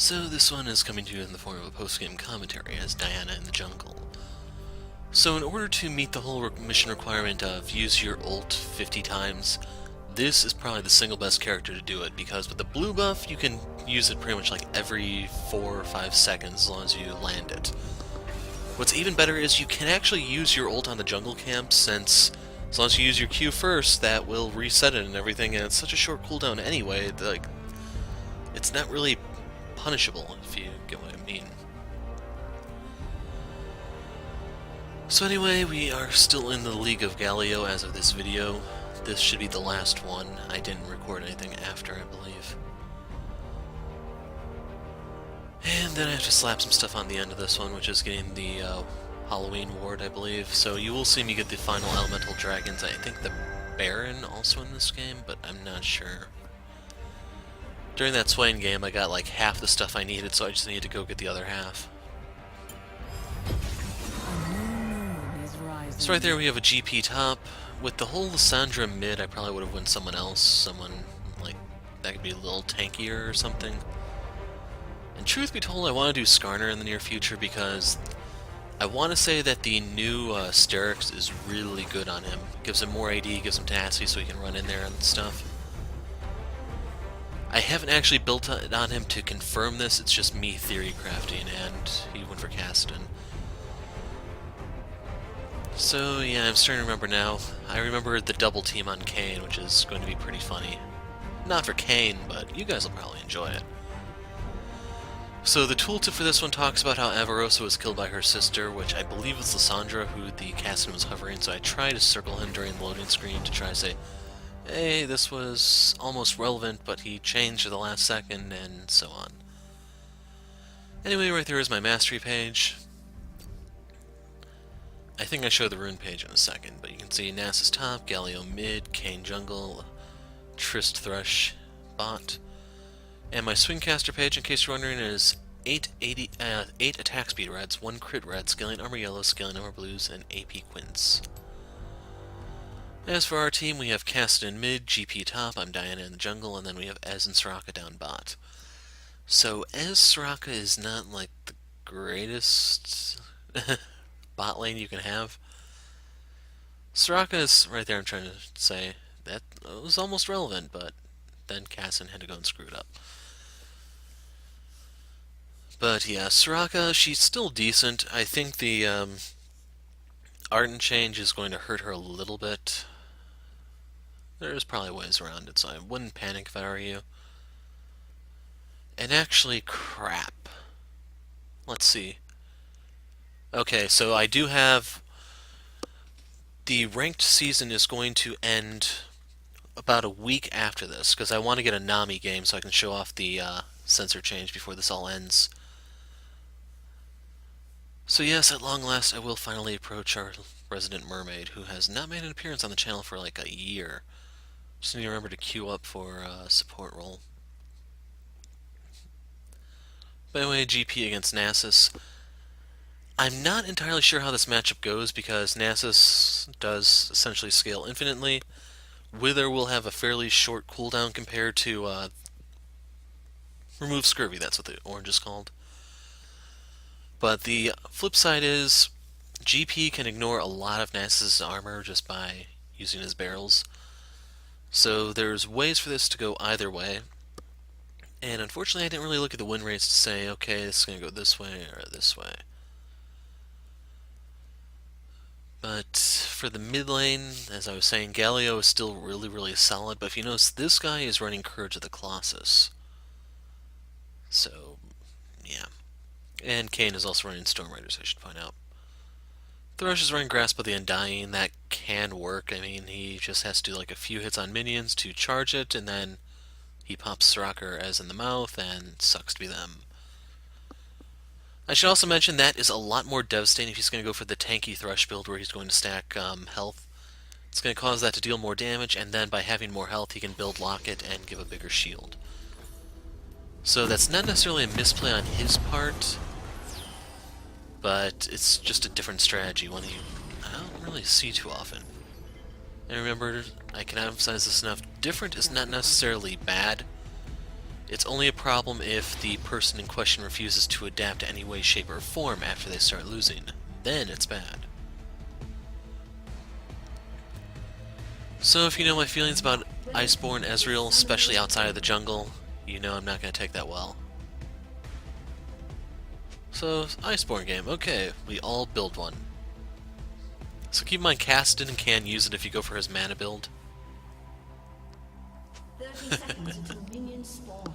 So this one is coming to you in the form of a post-game commentary as Diana in the jungle. So in order to meet the whole mission requirement of use your ult 50 times, this is probably the single best character to do it, because with the blue buff you can use it pretty much like every 4 or 5 seconds as long as you land it. What's even better is you can actually use your ult on the jungle camp, since as long as you use your Q first, that will reset it and everything, and it's such a short cooldown anyway, like, it's not really punishable, if you get what I mean. So anyway, we are still in the League of Galio as of this video. This should be the last one. I didn't record anything after, I believe. And then I have to slap some stuff on the end of this one, which is getting the Halloween ward, I believe. So you will see me get the final elemental dragons. I think the Baron also in this game, but I'm not sure. During that Swain game, I got like half the stuff I needed, so I just needed to go get the other half. So right there we have a GP top. With the whole Lissandra mid, I probably would have went someone else. Someone like that could be a little tankier or something. And truth be told, I want to do Skarner in the near future because I want to say that the new Sterix is really good on him. Gives him more AD, gives him tenacity so he can run in there and stuff. I haven't actually built it on him to confirm this, it's just me theory crafting, and he went for Kassadin. So yeah, I'm starting to remember now. I remember the double team on Kayn, which is going to be pretty funny. Not for Kayn, but you guys will probably enjoy it. So the tooltip for this one talks about how Avarosa was killed by her sister, which I believe was Lissandra, who the Kassadin was hovering, so I tried to circle him during the loading screen to try to say, hey, this was almost relevant, but he changed at the last second, and so on. Anyway, right there is my mastery page. I think I show the rune page in a second, but you can see Nasus top, Galio mid, Kayn jungle, Trist Thrush bot. And my swingcaster page, in case you're wondering, is 8 attack speed reds, 1 crit red, scaling armor yellow, scaling armor blues, and AP quints. As for our team, we have Kassadin mid, GP top, I'm Diana in the jungle, and then we have Ez and Soraka down bot. So Ez Soraka is not like the greatest bot lane you can have. Soraka is right there, I'm trying to say that was almost relevant, but then Kassadin had to go and screw it up. But yeah, Soraka, she's still decent. I think the Ardent change is going to hurt her a little bit. There's probably ways around it, so I wouldn't panic if I were you. And actually, crap. Let's see. Okay, so I do have... The ranked season is going to end about a week after this, because I want to get a Nami game so I can show off the sensor change before this all ends. So yes, at long last, I will finally approach our resident mermaid, who has not made an appearance on the channel for like a year. Just need to remember to queue up for a support role. But anyway, GP against Nasus. I'm not entirely sure how this matchup goes, because Nasus does essentially scale infinitely. Wither will have a fairly short cooldown compared to Remove Scurvy, that's what the orange is called. But the flip side is, GP can ignore a lot of Nasus' armor just by using his barrels. So there's ways for this to go either way. And unfortunately I didn't really look at the win rates to say, okay, this is going to go this way or this way. But for the mid lane, as I was saying, Galio is still really solid, but if you notice, this guy is running Courage of the Colossus. So, yeah. And Kayn is also running Storm Riders, I should point out. Thrush is running Grasp of the Undying. That can work. I mean, he just has to do like a few hits on minions to charge it, and then he pops Soraka as in the mouth, and sucks to be them. I should also mention that is a lot more devastating if he's going to go for the tanky Thrush build where he's going to stack health. It's going to cause that to deal more damage, and then by having more health he can build Locket and give a bigger shield. So that's not necessarily a misplay on his part, but it's just a different strategy, one I don't really see too often. And remember, I can emphasize this enough, different is not necessarily bad. It's only a problem if the person in question refuses to adapt to any way, shape, or form after they start losing. Then it's bad. So if you know my feelings about Iceborne Ezreal, especially outside of the jungle, you know I'm not going to take that well. So, Iceborne game, okay, we all build one. So keep in mind, Kassadin can use it if you go for his mana build. 30 seconds until minions spawn.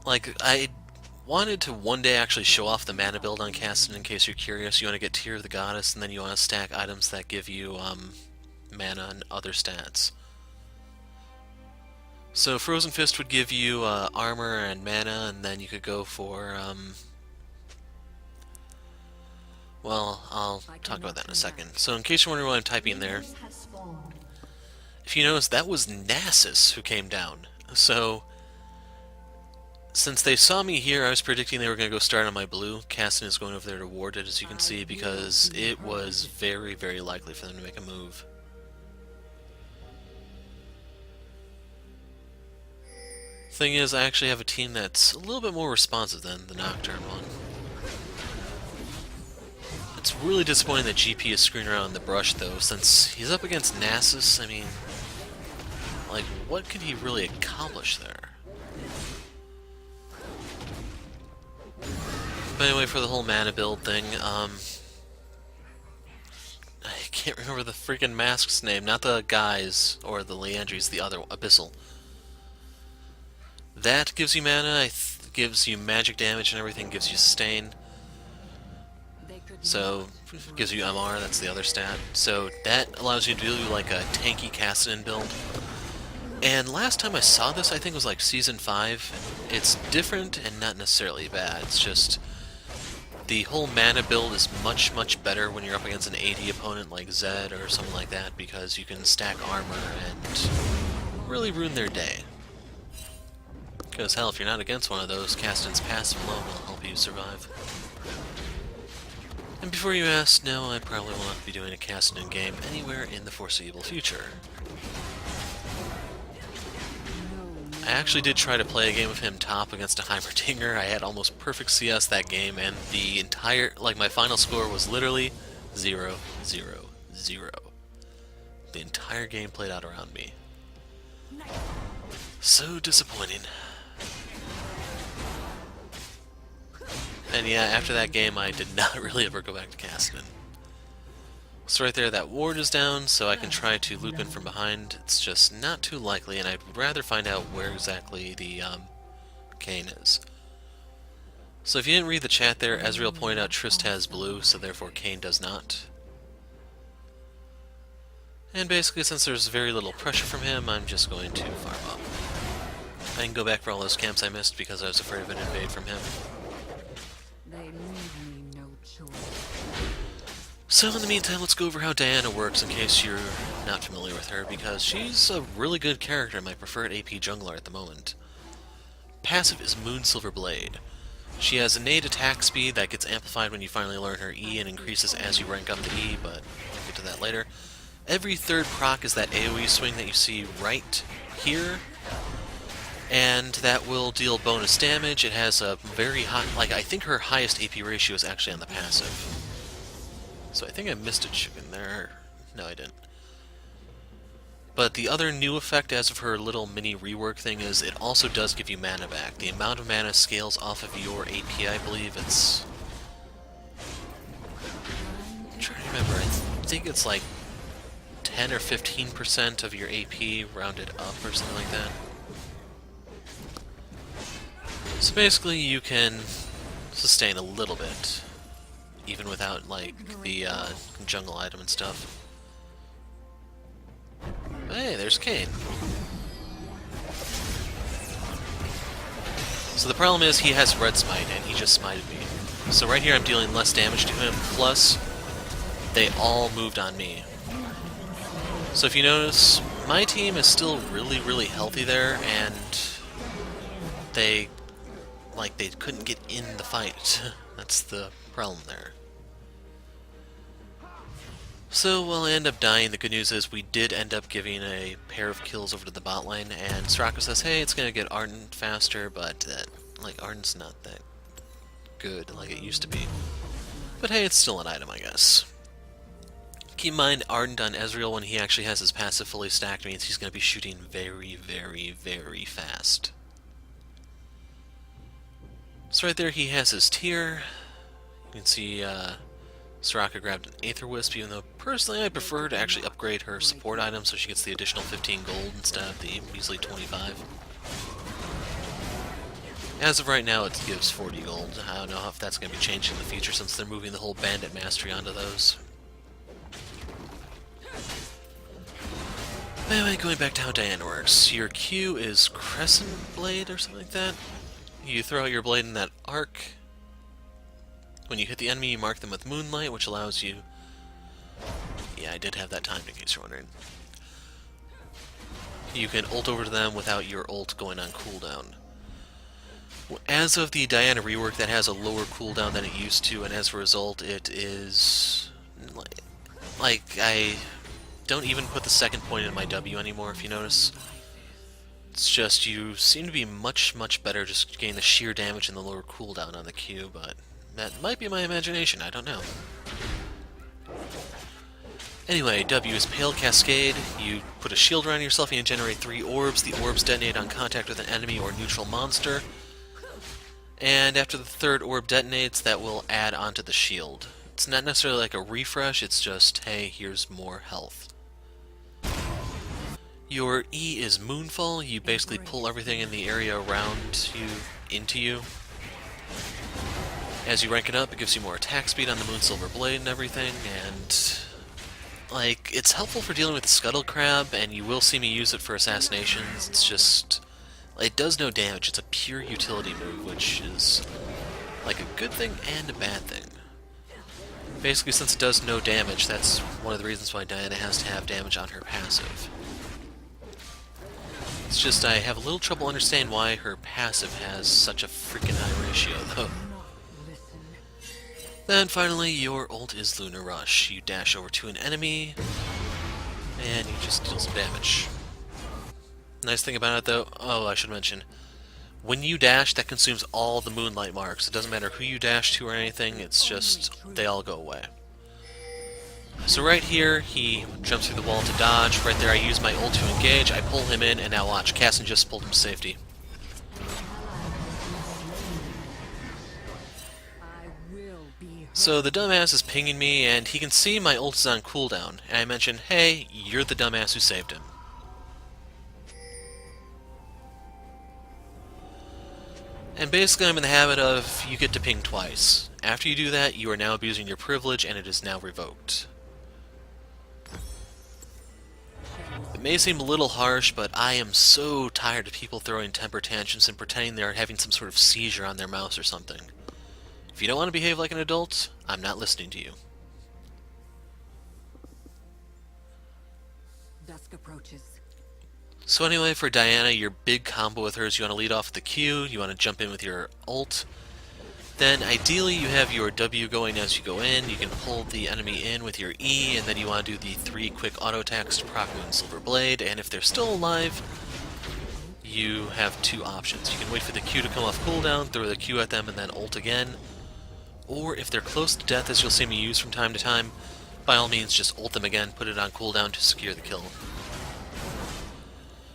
Like, I wanted to one day actually show off the mana build on Kassadin in case you're curious. You want to get Tear of the Goddess, and then you want to stack items that give you mana and other stats. So Frozen Fist would give you armor and mana, and then you could go for, well, I'll talk about that in a second. So in case you're wondering what I'm typing in there, if you notice, that was Nasus who came down. So, since they saw me here, I was predicting they were going to go start on my blue. Kassadin is going over there to ward it, as you can see, because it was very, very likely for them to make a move. Thing is, I actually have a team that's a little bit more responsive than the Nocturne one. It's really disappointing that GP is screwing around in the brush, though, since he's up against Nasus. I mean, like, what could he really accomplish there? But anyway, for the whole mana build thing, I can't remember the freaking mask's name. Not the guys or the Leandries, the other Abyssal. That gives you mana, gives you magic damage and everything, gives you sustain. So, gives you MR, that's the other stat. So that allows you to do like a tanky Kassadin build. And last time I saw this, I think it was like Season 5. It's different and not necessarily bad. It's just the whole mana build is much, much better when you're up against an AD opponent like Zed or something like that, because you can stack armor and really ruin their day. Because hell, if you're not against one of those, Kassadin's passive alone will help you survive. And before you ask, no, I probably will not be doing a Kassadin game anywhere in the foreseeable future. I actually did try to play a game of him top against a Heimerdinger. I had almost perfect CS that game, and the entire, like, my final score was literally 0-0-0. The entire game played out around me. So disappointing. And yeah, after that game, I did not really ever go back to Kassadin. So right there, that ward is down, so I can try to loop in from behind. It's just not too likely, and I'd rather find out where exactly the Kayn is. So if you didn't read the chat there, Ezreal pointed out Trist has blue, so therefore Kayn does not. And basically, since there's very little pressure from him, I'm just going to farm up. I can go back for all those camps I missed because I was afraid of an invade from him. They leave me no choice. So in the meantime, let's go over how Diana works in case you're not familiar with her, because she's a really good character, my preferred AP jungler at the moment. Passive is Moonsilver Blade. She has innate attack speed that gets amplified when you finally learn her E and increases as you rank up the E, but we'll get to that later. Every third proc is that AoE swing that you see right here, and that will deal bonus damage. It has a very high, like, I think her highest AP ratio is actually on the passive. So I think I missed a chicken there. No, I didn't. But the other new effect as of her little mini rework thing is it also does give you mana back. The amount of mana scales off of your AP, I believe. It's... I'm trying to remember. I think it's like 10 or 15% of your AP rounded up or something like that. So basically you can sustain a little bit, even without, like, the jungle item and stuff. Hey, there's Kayn. So the problem is he has Red Smite, and he just smited me. So right here I'm dealing less damage to him, plus they all moved on me. So if you notice, my team is still really, really healthy there, and they couldn't get in the fight. That's the problem there. So while I end up dying, the good news is we did end up giving a pair of kills over to the bot lane, and Soraka says, hey, it's gonna get Ardent faster, but like Ardent's not that good like it used to be. But hey, it's still an item, I guess. Keep in mind, Ardent on Ezreal, when he actually has his passive fully stacked, means he's going to be shooting very, very, very fast. So right there, he has his tier. You can see Soraka grabbed an Aether Wisp, even though personally I prefer to actually upgrade her support item so she gets the additional 15 gold instead of the measly 25. As of right now, it gives 40 gold. I don't know if that's going to be changed in the future since they're moving the whole Bandit Mastery onto those. Anyway, going back to how Diana works. Your Q is Crescent Blade or something like that. You throw out your blade in that arc. When you hit the enemy, you mark them with Moonlight, which allows you... Yeah, I did have that timed in case you're wondering. You can ult over to them without your ult going on cooldown. As of the Diana rework, that has a lower cooldown than it used to, and as a result, it is... Like, I don't even put the second point in my W anymore, if you notice. It's just, you seem to be much, much better just getting the sheer damage and the lower cooldown on the Q, but that might be my imagination, I don't know. Anyway, W is Pale Cascade. You put a shield around yourself and you generate 3 orbs. The orbs detonate on contact with an enemy or neutral monster. And after the 3rd orb detonates, that will add onto the shield. It's not necessarily like a refresh, it's just, hey, here's more health. Your E is Moonfall. You basically pull everything in the area around you into you. As you rank it up, it gives you more attack speed on the Moon Silver Blade and everything, and... like, it's helpful for dealing with the Scuttle Crab, and you will see me use it for assassinations. It's just... it does no damage. It's a pure utility move, which is like a good thing and a bad thing. Basically, since it does no damage, that's one of the reasons why Diana has to have damage on her passive. It's just I have a little trouble understanding why her passive has such a freaking high ratio, though. Then finally, your ult is Lunar Rush. You dash over to an enemy, and you just deal some damage. Nice thing about it, though, oh, I should mention, when you dash, that consumes all the Moonlight marks. It doesn't matter who you dash to or anything, it's just, they all go away. So right here, he jumps through the wall to dodge. Right there, I use my ult to engage, I pull him in, and now watch, Casson just pulled him to safety. So the dumbass is pinging me, and he can see my ult is on cooldown, and I mention, hey, you're the dumbass who saved him. And basically I'm in the habit of, you get to ping twice. After you do that, you are now abusing your privilege, and it is now revoked. It may seem a little harsh, but I am so tired of people throwing temper tantrums and pretending they are having some sort of seizure on their mouse or something. If you don't want to behave like an adult, I'm not listening to you. Dusk approaches. So anyway, for Diana, your big combo with her is you want to lead off with the Q, you want to jump in with your ult. Then ideally you have your W going as you go in, you can pull the enemy in with your E, and then you want to do the 3 quick auto attacks to proc Moon Silver Blade, and if they're still alive, you have 2 options. You can wait for the Q to come off cooldown, throw the Q at them, and then ult again. Or if they're close to death, as you'll see me use from time to time, by all means just ult them again, put it on cooldown to secure the kill.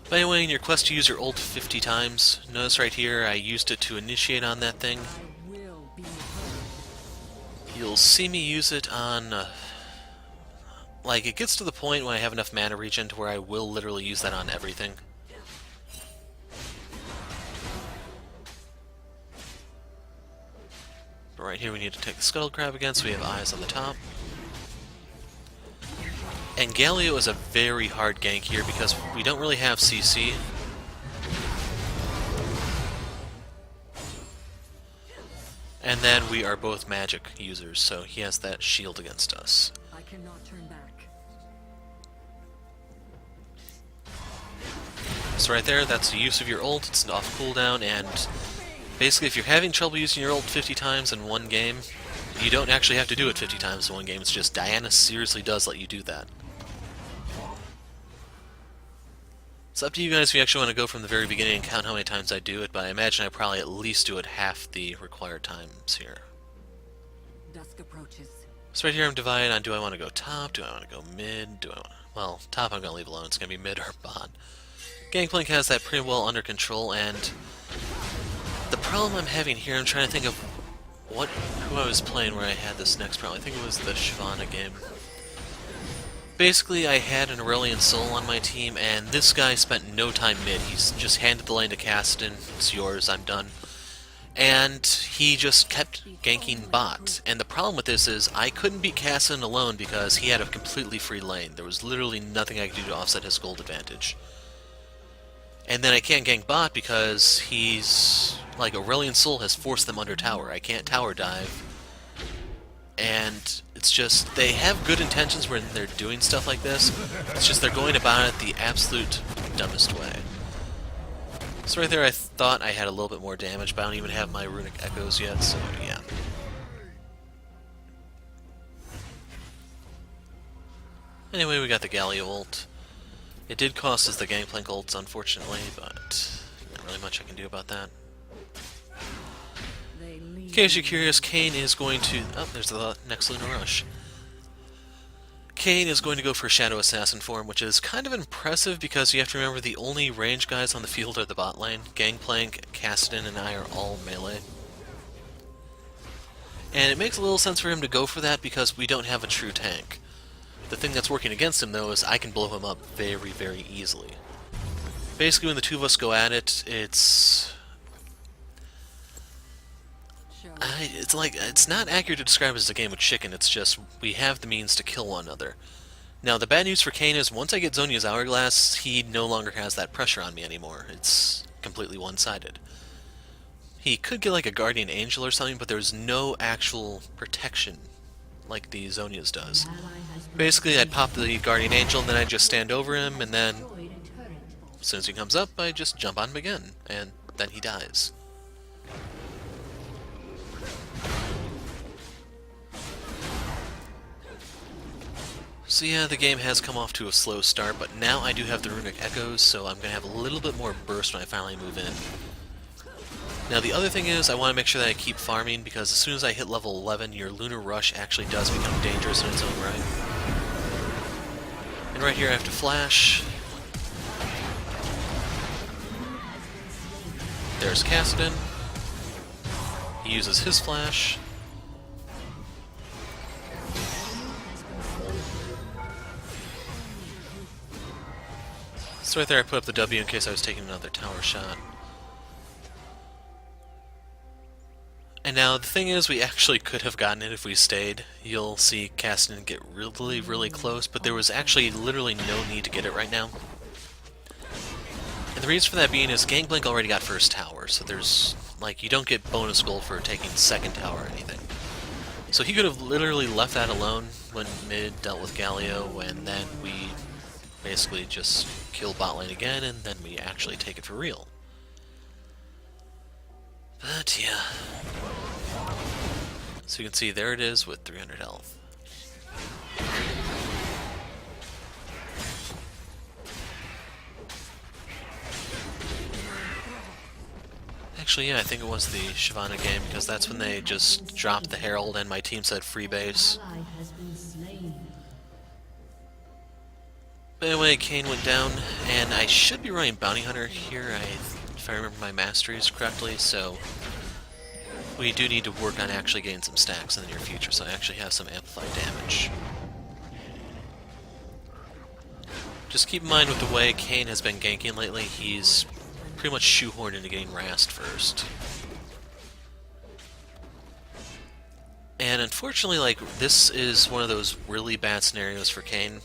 But anyway, in your quest to use your ult 50 times, notice right here I used it to initiate on that thing. You'll see me use it on... like, it gets to the point when I have enough mana regen to where I will literally use that on everything. But right here we need to take the Scuttle Crab again, so we have eyes on the top. And Galio is a very hard gank here because we don't really have CC. And then we are both magic users, so he has that shield against us. I cannot turn back. So right there, that's the use of your ult, it's off cooldown, and basically if you're having trouble using your ult 50 times in one game, you don't actually have to do it 50 times in one game, it's just Diana seriously does let you do that. It's up to you guys if you actually want to go from the very beginning and count how many times I do it, but I imagine I probably at least do it half the required times here. Dusk approaches. So right here I'm divided on, do I want to go top, do I want to go mid, do I want to... Well, top I'm going to leave alone, it's going to be mid or bot. Gangplank has that pretty well under control, and the problem I'm having here, I'm trying to think of who I was playing where I had this next problem. I think it was the Shyvana game. Basically, I had an Aurelian Soul on my team, and this guy spent no time mid. He's just handed the lane to Cassidy. It's yours, I'm done. And he just kept ganking bot. And the problem with this is I couldn't beat Cassidy alone because he had a completely free lane. There was literally nothing I could do to offset his gold advantage. And then I can't gank bot because he's... like, Aurelian Soul has forced them under tower. I can't tower dive. And it's just, they have good intentions when they're doing stuff like this. It's just they're going about it the absolute dumbest way. So right there I thought I had a little bit more damage, but I don't even have my Runic Echoes yet, so yeah. Anyway, we got the Galio ult. It did cost us the Gangplank ults, unfortunately, but not really much I can do about that. In case you're curious, Kayn is going to... Oh, there's the next Luna Rush. Kayn is going to go for Shadow Assassin form, which is kind of impressive because you have to remember the only range guys on the field are the bot lane. Gangplank, Cassidy, and I are all melee. And it makes a little sense for him to go for that because we don't have a true tank. The thing that's working against him, though, is I can blow him up very, very easily. Basically, when the two of us go at it, it's not accurate to describe it as a game of chicken, it's just we have the means to kill one another. Now, the bad news for Kayn is once I get Zhonya's Hourglass, he no longer has that pressure on me anymore. It's completely one-sided. He could get like a Guardian Angel or something, but there's no actual protection like the Zhonya's does. Basically, I'd pop the Guardian Angel, and then I'd just stand over him, and then as soon as he comes up, I just jump on him again, and then he dies. So yeah, the game has come off to a slow start, but now I do have the Runic Echoes, so I'm going to have a little bit more burst when I finally move in. Now the other thing is, I want to make sure that I keep farming, because as soon as I hit level 11, your Lunar Rush actually does become dangerous in its own right. And right here I have to flash. There's Cassidy. He uses his flash. So right there I put up the W in case I was taking another tower shot. And now the thing is, we actually could have gotten it if we stayed. You'll see Cassidy get really, really close, but there was actually literally no need to get it right now. And the reason for that being is Gangplank already got first tower, so there's, like, you don't get bonus gold for taking second tower or anything. So he could have literally left that alone when mid dealt with Galio, and then we basically just kill bot lane again, and then we actually take it for real. But yeah. So you can see there it is with 300 health. Actually, yeah, I think it was the Shyvana game, because that's when they just dropped the Herald and my team said free base. But anyway, Kayn went down, and I should be running Bounty Hunter here, if I remember my masteries correctly, so we do need to work on actually getting some stacks in the near future, so I actually have some amplified damage. Just keep in mind with the way Kayn has been ganking lately, he's pretty much shoehorned into getting Rast first. And unfortunately, like, this is one of those really bad scenarios for Kayn.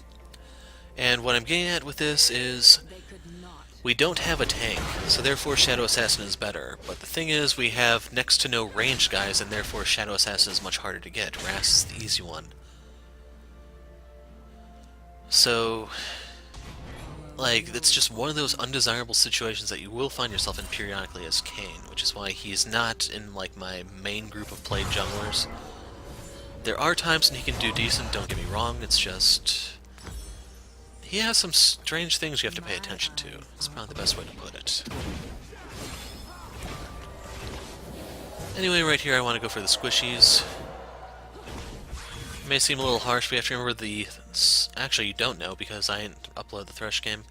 And what I'm getting at with this is we don't have a tank, so therefore Shadow Assassin is better. But the thing is, we have next to no ranged guys, and therefore Shadow Assassin is much harder to get. Rast is the easy one. So, like, it's just one of those undesirable situations that you will find yourself in periodically as Kayn, which is why he's not in, like, my main group of played junglers. There are times when he can do decent, don't get me wrong, it's just... he has some strange things you have to pay attention to. It's probably the best way to put it. Anyway, right here I want to go for the squishies. It may seem a little harsh, but you have to remember the... actually, you don't know, because I didn't upload the Thresh game.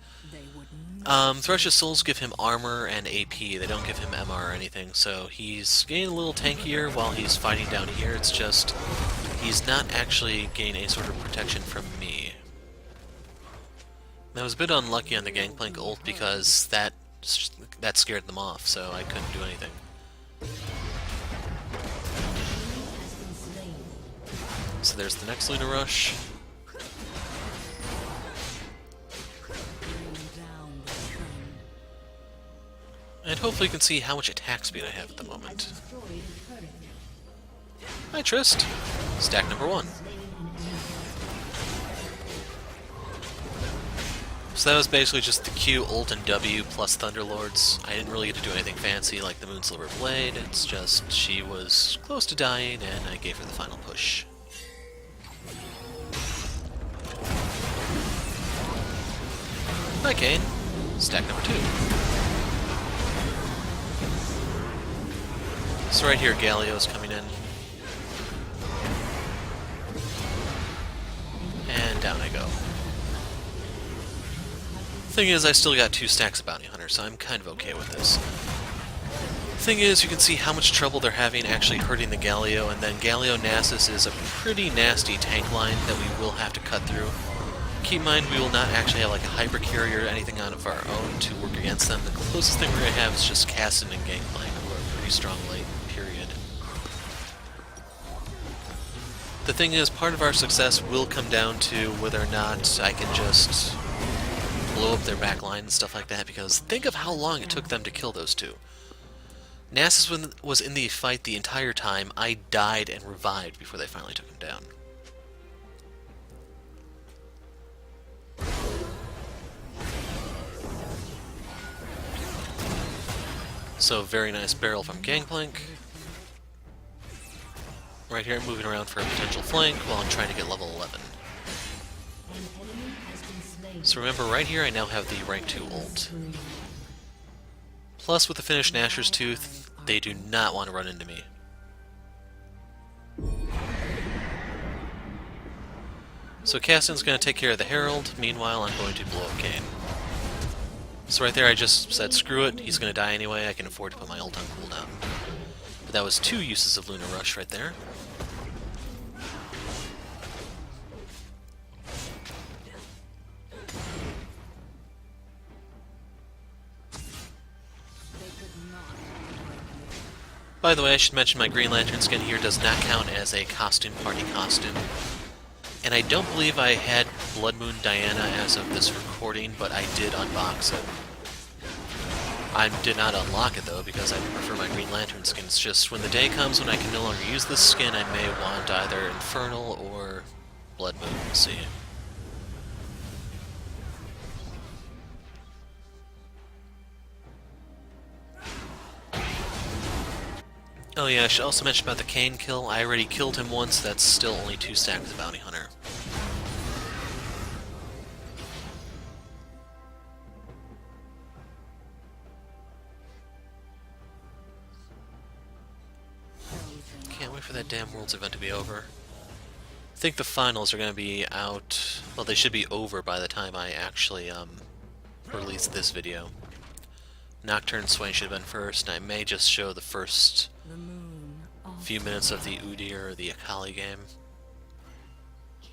Thresh's souls give him armor and AP, they don't give him MR or anything, so he's getting a little tankier while he's fighting down here, it's just... he's not actually getting any sort of protection from me. I was a bit unlucky on the Gangplank ult because that scared them off, so I couldn't do anything. So there's the next Luna Rush. And hopefully you can see how much attack speed I have at the moment. Hi Trist! Stack number 1. So that was basically just the Q, ult, and W plus Thunderlords. I didn't really get to do anything fancy like the Moonsilver Blade, it's just she was close to dying and I gave her the final push. Hi Kane! Stack number 2. So right here, Galio's coming in. And down I go. Thing is, I still got 2 stacks of Bounty Hunter, so I'm kind of okay with this. Thing is, you can see how much trouble they're having actually hurting the Galio, and then Galio Nasus is a pretty nasty tank line that we will have to cut through. Keep in mind, we will not actually have like a hyper carrier or anything out of our own to work against them. The closest thing we're going to have is just Caston and Gangplank, who are pretty strong late, period. The thing is, part of our success will come down to whether or not I can just blow up their back line and stuff like that, because think of how long it took them to kill those two. Nasus was in the fight the entire time. I died and revived before they finally took him down. So, very nice barrel from Gangplank. Right here, I'm moving around for a potential flank while I'm trying to get level 11. So remember, right here I now have the rank 2 ult. Plus, with the finished Nashor's Tooth, they do not want to run into me. So Caston's going to take care of the Herald, meanwhile I'm going to blow up Kane. So right there I just said screw it, he's going to die anyway, I can afford to put my ult on cooldown. But that was 2 uses of Luna Rush right there. By the way, I should mention my Green Lantern skin here does not count as a costume party costume. And I don't believe I had Blood Moon Diana as of this recording, but I did unbox it. I did not unlock it though, because I prefer my Green Lantern skin. It's just when the day comes when I can no longer use this skin, I may want either Infernal or Blood Moon, we'll see. Oh yeah, I should also mention about the Kane kill. I already killed him once, that's still only 2 stacks of Bounty Hunter. Can't wait for that damn Worlds event to be over. I think the finals are going to be out... well, they should be over by the time I actually release this video. Nocturne Swain should have been first, and I may just show the first few minutes of the Udyr or the Akali game.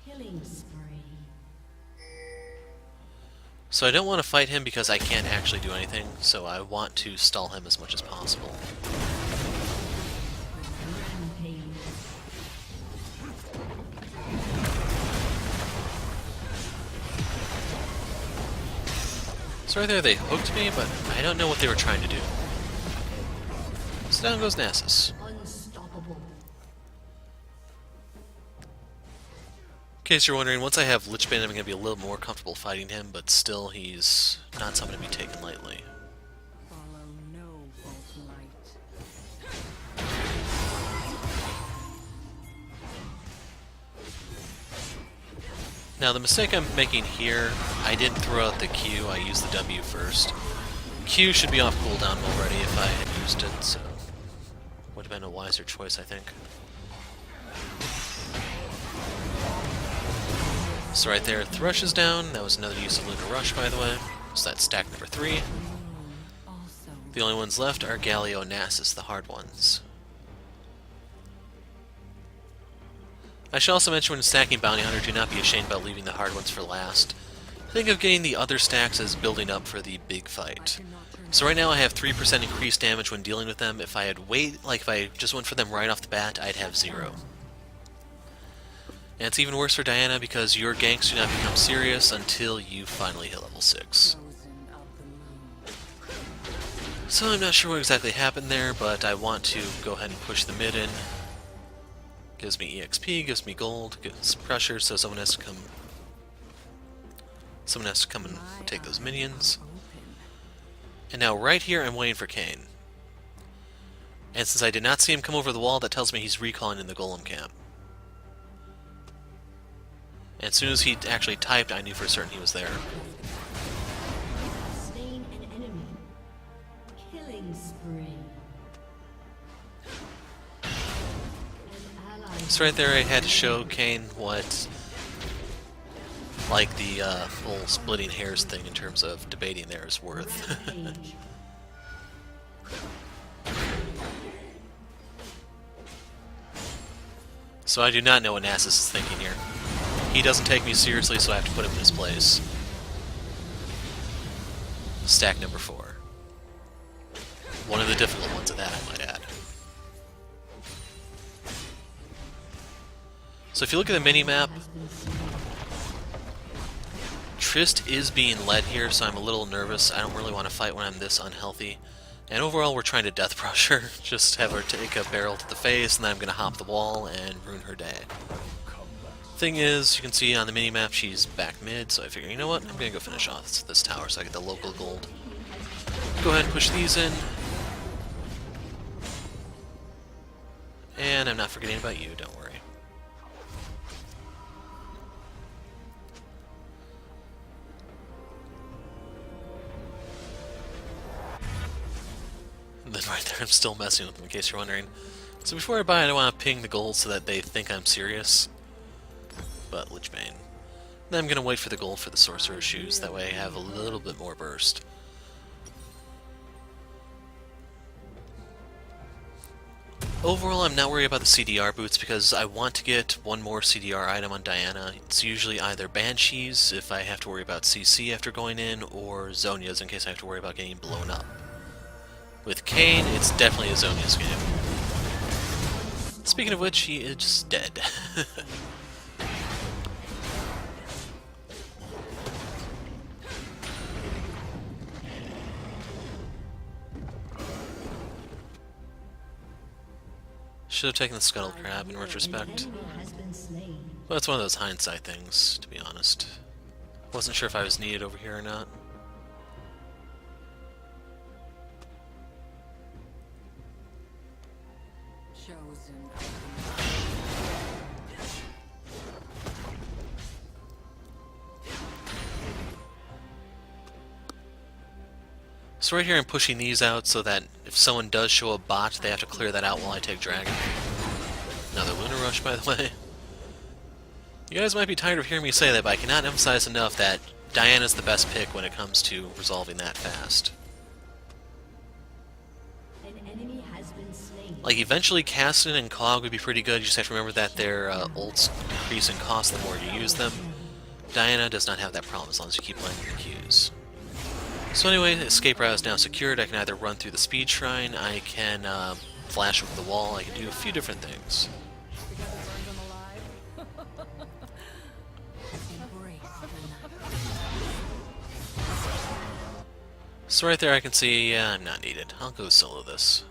Killing spree. So I don't want to fight him because I can't actually do anything, so I want to stall him as much as possible. So right there they hooked me, but I don't know what they were trying to do. So down goes Nasus. Unstoppable. In case you're wondering, once I have Lichbane, I'm going to be a little more comfortable fighting him, but still, he's not someone to be taken lightly. Follow no false light. Now the mistake I'm making here, I didn't throw out the Q, I used the W first. Q should be off cooldown already if I had used it, so would have been a wiser choice, I think. So right there, Thrush is down. That was another use of Lunar Rush, by the way. So that's stack number 3. The only ones left are Galio and Nasus, the hard ones. I should also mention when stacking Bounty Hunter, do not be ashamed about leaving the hard ones for last. Think of getting the other stacks as building up for the big fight. So right now I have 3% increased damage when dealing with them. If I had if I just went for them right off the bat, I'd have 0. And it's even worse for Diana because your ganks do not become serious until you finally hit level 6. So I'm not sure what exactly happened there, but I want to go ahead and push the mid in. Gives me EXP, gives me gold, gives pressure, so someone has to come and take those minions. And now right here I'm waiting for Kayn. And since I did not see him come over the wall, that tells me he's recalling in the golem camp. And as soon as he actually typed, I knew for certain he was there. Slain an enemy. Killing spree. An ally. So right there I had to show Kayn what, like, the whole splitting hairs thing in terms of debating there is worth. Rampage. So I do not know what Nasus is thinking here. He doesn't take me seriously, so I have to put him in his place. Stack number 4. One of the difficult ones at that, I might add. So if you look at the mini-map, Trist is being led here, so I'm a little nervous. I don't really want to fight when I'm this unhealthy. And overall, we're trying to death brush her. Just have her take a barrel to the face, and then I'm going to hop the wall and ruin her day. Thing is, you can see on the mini-map she's back mid, so I figure, you know what, I'm going to go finish off this tower so I get the local gold. Go ahead and push these in. And I'm not forgetting about you, don't worry. And then right there, I'm still messing with them, in case you're wondering. So before I buy it, I want to ping the gold so that they think I'm serious. But Lichbane. Then I'm going to wait for the gold for the Sorcerer's Shoes, that way I have a little bit more burst. Overall, I'm not worried about the CDR boots because I want to get one more CDR item on Diana. It's usually either Banshees, if I have to worry about CC after going in, or Zhonya's in case I have to worry about getting blown up. With Kayn, it's definitely a Zhonya's game. Speaking of which, he is dead. Should have taken the Scuttle Crab in retrospect. But it's one of those hindsight things, to be honest. Wasn't sure if I was needed over here or not. Chosen. So right here I'm pushing these out so that if someone does show a bot, they have to clear that out while I take Dragon. Another Lunar Rush, by the way. You guys might be tired of hearing me say that, but I cannot emphasize enough that Diana's the best pick when it comes to resolving that fast. An enemy has been slain. Like, eventually Caston and Clog would be pretty good, you just have to remember that their ults increase in cost the more you use them. Diana does not have that problem as long as you keep landing your Qs. So anyway, escape route is now secured. I can either run through the speed shrine, I can flash over the wall, I can do a few different things. So right there I can see, yeah, I'm not needed. I'll go solo this.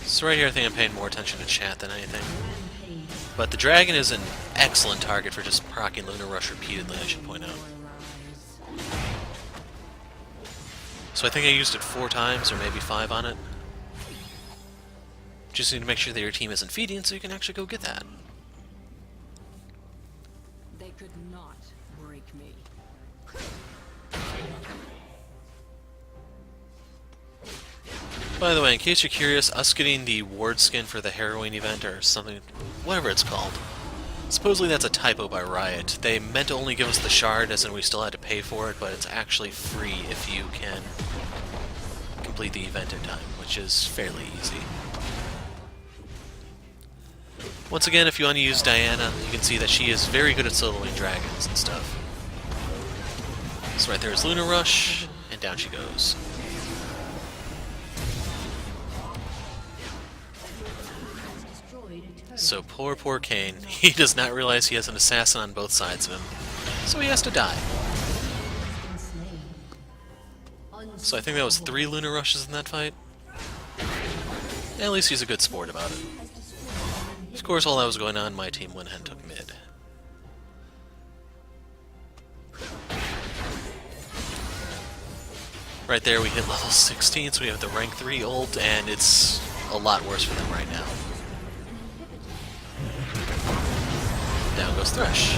So right here I think I'm paying more attention to chat than anything. But the dragon is an excellent target for just proccing Lunar Rush repeatedly, I should point out. So I think I used it 4 times, or maybe 5 on it. Just need to make sure that your team isn't feeding so you can actually go get that. They could not break me. By the way, in case you're curious, us getting the ward skin for the Harrowing event or something, whatever it's called, supposedly that's a typo by Riot. They meant to only give us the shard, as in we still had to pay for it, but it's actually free if you can complete the event in time, which is fairly easy. Once again, if you want to use Diana, you can see that she is very good at soloing dragons and stuff. So right there is Luna Rush, and down she goes. So poor Kane. He does not realize he has an assassin on both sides of him, so he has to die. So I think that was 3 Luna Rushes in that fight. At least he's a good sport about it. Of course, while that was going on, my team went ahead and took mid. Right there, we hit level 16, so we have the rank 3 ult, and it's a lot worse for them right now. Down goes Thresh.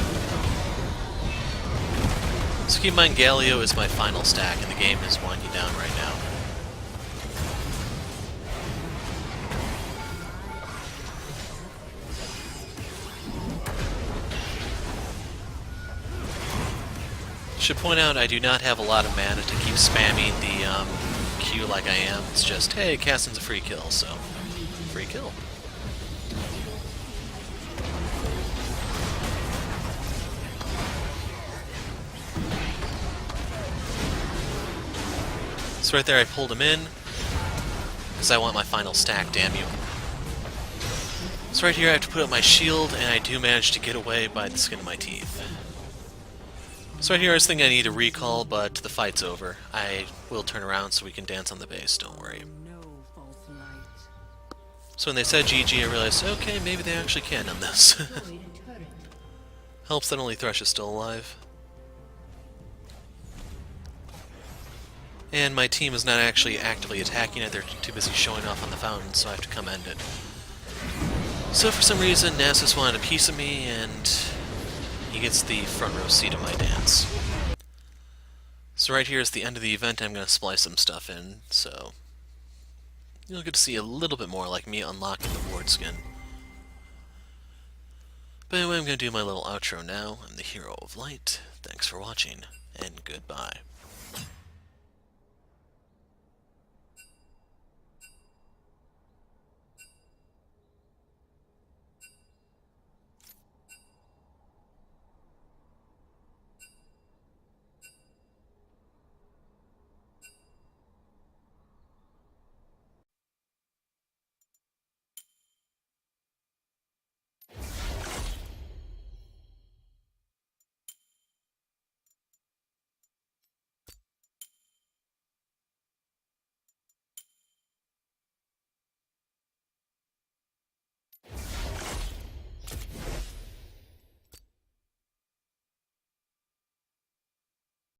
So keep in mind, Galio is my final stack, and the game is winding down right now. Should point out I do not have a lot of mana to keep spamming the Q like I am. It's just, hey, casting's a free kill, so free kill. So right there I pulled him in, because I want my final stack, damn you. So right here I have to put up my shield, and I do manage to get away by the skin of my teeth. So right here I was thinking I need a recall, but the fight's over. I will turn around so we can dance on the base, don't worry. No false light. So when they said GG, I realized, okay, maybe they actually can on this. Helps that only Thresh is still alive. And my team is not actually actively attacking it, they're too busy showing off on the fountain, so I have to come end it. So for some reason, Nasus wanted a piece of me, and he gets the front row seat of my dance. So right here is the end of the event, I'm going to splice some stuff in, so you'll get to see a little bit more like me unlocking the ward skin. But anyway, I'm going to do my little outro now. I'm the Hero of Light. Thanks for watching, and goodbye.